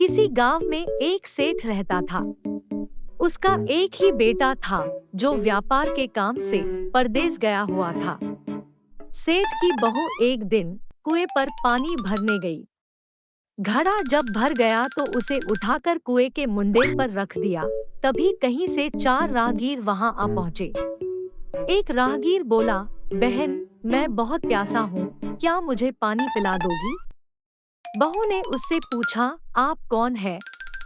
किसी गांव में एक सेठ रहता था। उसका एक ही बेटा था जो व्यापार के काम से परदेस गया हुआ था। सेठ की बहू एक दिन कुएं पर पानी भरने गई। घड़ा जब भर गया तो उसे उठाकर कुएं के मुंडेर पर रख दिया। तभी कहीं से 4 राहगीर वहां आ पहुंचे। एक राहगीर बोला, बहन, मैं बहुत प्यासा हूँ, क्या मुझे पानी पिला दोगी? बहू ने उससे पूछा, आप कौन है?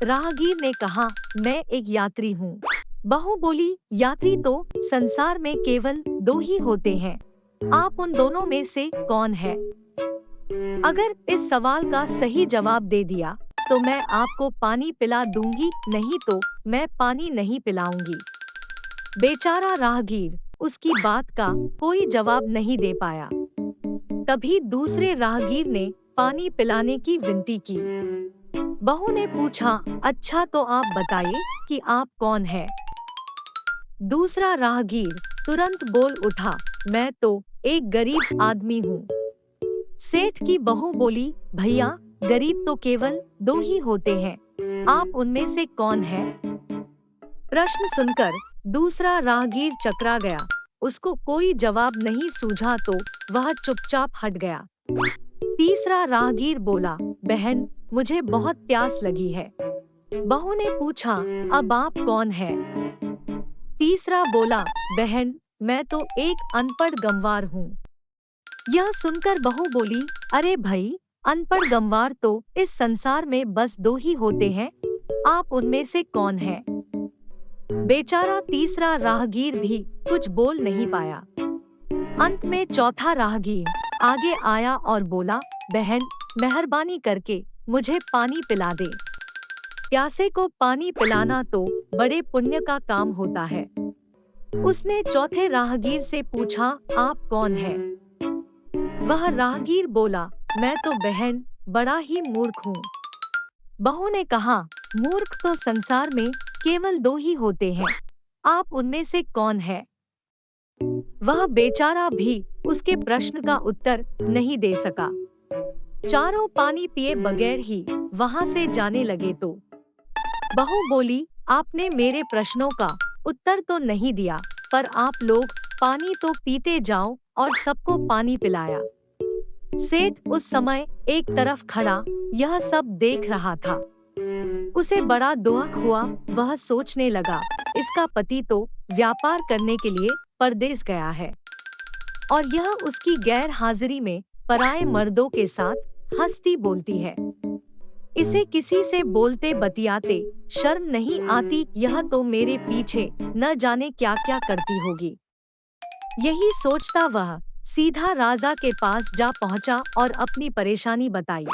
राहगीर ने कहा, मैं एक यात्री हूँ। बहू बोली, यात्री तो संसार में केवल 2 ही होते हैं, आप उन दोनों में से कौन है? अगर इस सवाल का सही जवाब दे दिया तो मैं आपको पानी पिला दूंगी, नहीं तो मैं पानी नहीं पिलाऊंगी। बेचारा राहगीर उसकी बात का कोई जवाब नहीं दे पाया। तभी दूसरे राहगीर ने पानी पिलाने की विनती की। बहू ने पूछा, अच्छा तो आप बताइए कि आप कौन है? दूसरा राहगीर तुरंत बोल उठा, मैं तो एक गरीब आदमी हूँ। सेठ की बहू बोली, भैया, गरीब तो केवल 2 ही होते हैं, आप उनमें से कौन है? प्रश्न सुनकर दूसरा राहगीर चकरा गया। उसको कोई जवाब नहीं सूझा तो वह चुपचाप हट गया। तीसरा राहगीर बोला, बहन, मुझे बहुत प्यास लगी है। बहू ने पूछा, अब आप कौन है? तीसरा बोला, बहन, मैं तो एक अनपढ़ गंवार हूँ। यह सुनकर बहू बोली, अरे भाई, अनपढ़ गंवार तो इस संसार में बस 2 ही होते हैं, आप उनमें से कौन है? बेचारा तीसरा राहगीर भी कुछ बोल नहीं पाया। अंत में चौथा राहगीर आगे आया और बोला, बहन, मेहरबानी करके मुझे पानी पिला दे। प्यासे को पानी पिलाना तो बड़े पुण्य का काम होता है। उसने चौथे राहगीर से पूछा, आप कौन है? वह राहगीर बोला, मैं तो बहन बड़ा ही मूर्ख हूँ। बहू ने कहा, मूर्ख तो संसार में केवल 2 ही होते हैं, आप उनमें से कौन है? वह बेचारा भी उसके प्रश्न का उत्तर नहीं दे सका। चारों पानी पिए बगैर ही वहां से जाने लगे तो बहू बोली, आपने मेरे प्रश्नों का उत्तर तो नहीं दिया, पर आप लोग पानी तो पीते जाओ, और सबको पानी पिलाया। सेठ उस समय एक तरफ खड़ा यह सब देख रहा था। उसे बड़ा दुख हुआ। वह सोचने लगा, इसका पति तो व्यापार करने के लिए परदेस गया है और यह उसकी गैर हाजिरी में पराये मर्दों के साथ हंसती बोलती है। इसे किसी से बोलते बतियाते शर्म नहीं आती, यह तो मेरे पीछे न जाने क्या क्या करती होगी। यही सोचता वह सीधा राजा के पास जा पहुंचा और अपनी परेशानी बताई।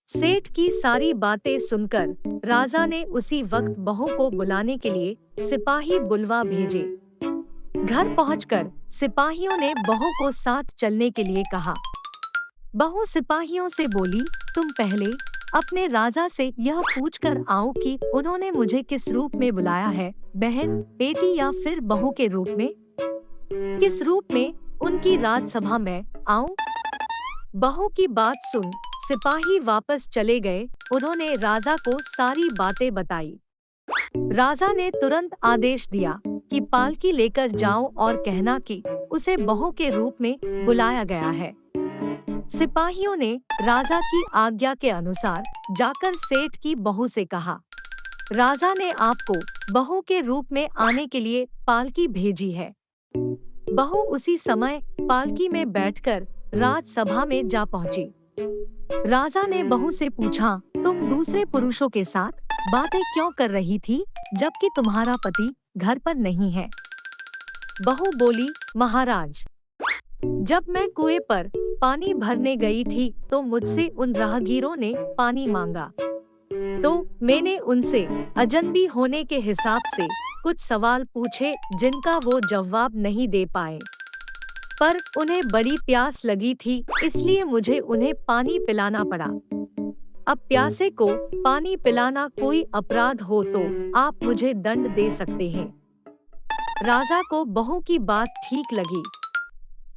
सेठ की सारी बातें सुनकर राजा ने उसी वक्त बहू को बुलाने के लिए सिपाही बुलवा भेजे। घर पहुंचकर सिपाहियों ने बहू को साथ चलने के लिए कहा। बहू सिपाहियों से बोली, तुम पहले अपने राजा से यह पूछकर आओ कि उन्होंने मुझे किस रूप में बुलाया है, बहन, बेटी या फिर बहू के रूप में? किस रूप में उनकी राजसभा में आऊं? बहू की बात सुन सिपाही वापस चले गए। उन्होंने राजा को सारी बातें बताई। राजा ने तुरंत आदेश दिया कि पालकी लेकर जाओ और कहना कि उसे बहू के रूप में बुलाया गया है। सिपाहियों ने राजा की आज्ञा के अनुसार जाकर सेठ की बहू से कहा, राजा ने आपको बहू के रूप में आने के लिए पालकी भेजी है। बहू उसी समय पालकी में बैठकर राजसभा में जा पहुंची। राजा ने बहू से पूछा, तुम दूसरे पुरुषों के साथ बातें क्यों कर रही थी जबकि तुम्हारा पति घर पर नहीं है? बहू बोली, महाराज, जब मैं कुएं पर पानी भरने गई थी तो मुझसे उन राहगीरों ने पानी मांगा, तो मैंने उनसे अजनबी होने के हिसाब से कुछ सवाल पूछे जिनका वो जवाब नहीं दे पाए, पर उन्हें बड़ी प्यास लगी थी, इसलिए मुझे उन्हें पानी पिलाना पड़ा। अब प्यासे को पानी पिलाना कोई अपराध हो तो आप मुझे दंड दे सकते हैं। राजा को बहू की बात ठीक लगी।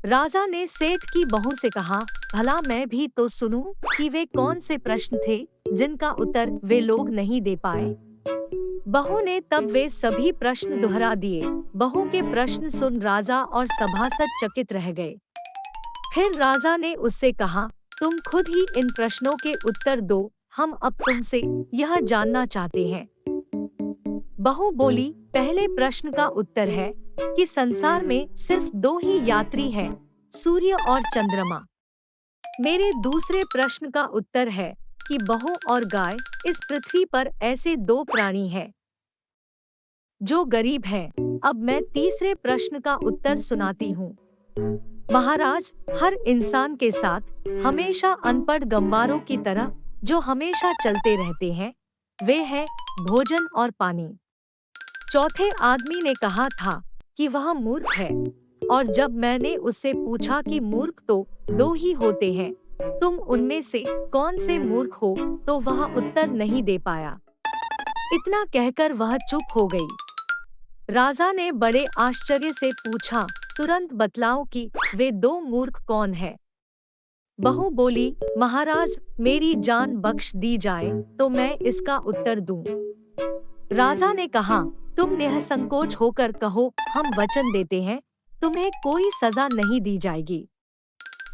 राजा ने सेठ की बहू से कहा, भला मैं भी तो सुनूं कि वे कौन से प्रश्न थे जिनका उत्तर वे लोग नहीं दे पाए। बहू ने तब वे सभी प्रश्न दोहरा दिए। बहू के प्रश्न सुन राजा और सभासद चकित रह गए। फिर राजा ने उससे कहा, तुम खुद ही इन प्रश्नों के उत्तर दो, हम अब तुमसे यह जानना चाहते हैं। बहू बोली, पहले प्रश्न का उत्तर है कि संसार में सिर्फ 2 ही यात्री हैं, सूर्य और चंद्रमा। मेरे दूसरे प्रश्न का उत्तर है कि बहू और गाय इस पृथ्वी पर ऐसे 2 प्राणी हैं जो गरीब हैं। अब मैं तीसरे प्रश्न का उत्तर सुनाती हूँ। महाराज, हर इंसान के साथ हमेशा अनपढ़ गंवारों की तरह जो हमेशा चलते रहते हैं, वे हैं भोजन और पानी। चौथे आदमी ने कहा था कि वह मूर्ख है, और जब मैंने उससे पूछा कि मूर्ख तो 2 ही होते हैं, तुम उनमें से कौन से मूर्ख हो, तो वह उत्तर नहीं दे पाया। इतना कहकर वह चुप हो गई। राजा ने बड़े आश्चर्य से पूछा, तुरंत बतलाओ कि वे 2 मूर्ख कौन हैं। बहू बोली, महाराज, मेरी जान बख्श दी जाए तो मैं इसका उत्तर दूं। राजा ने कहा, तुम निसंकोच होकर कहो, हम वचन देते हैं, तुम्हें कोई सजा नहीं दी जाएगी।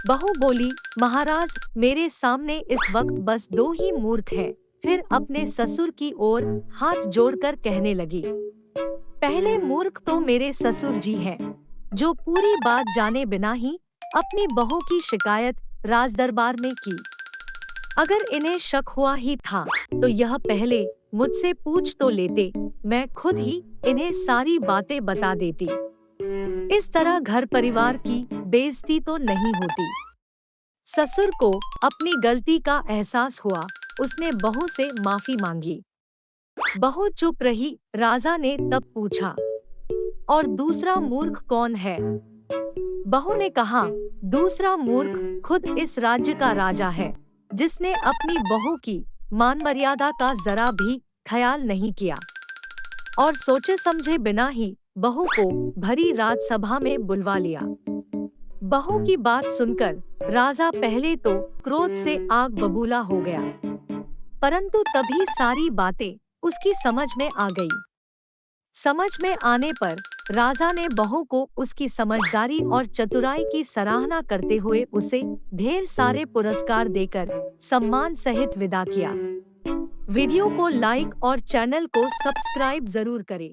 बहू बोली, महाराज, मेरे सामने इस वक्त बस 2 ही मूर्ख हैं। फिर अपने ससुर की ओर हाथ जोड़कर कहने लगी, पहले मूर्ख तो मेरे ससुर जी हैं, जो पूरी बात जाने बिना ही अपनी बहू की शिकायत राज दरबार में की। अगर इन्हें शक हुआ ही था तो यह पहले मुझसे पूछ तो लेते, मैं खुद ही इन्हें सारी बातें बता देती। इस तरह घर परिवार की बेइज्जती तो नहीं होती। ससुर को अपनी गलती का एहसास हुआ, उसने बहू से माफी मांगी। बहू चुप रही। राजा ने तब पूछा, और दूसरा मूर्ख कौन है? बहू ने कहा, दूसरा मूर्ख खुद इस राज्य का राजा है, जिसने अपनी बहू की मान मर्यादा का जरा भी ख्याल नहीं किया और सोचे समझे बिना ही बहू को भरी राजसभा में बुलवा लिया। बहू की बात सुनकर राजा पहले तो क्रोध से आग बबूला हो गया, परंतु तभी सारी बातें उसकी समझ में आ गई। समझ में आने पर राजा ने बहू को उसकी समझदारी और चतुराई की सराहना करते हुए उसे ढेर सारे पुरस्कार देकर सम्मान सहित विदा किया। वीडियो को लाइक और चैनल को सब्सक्राइब जरूर करें।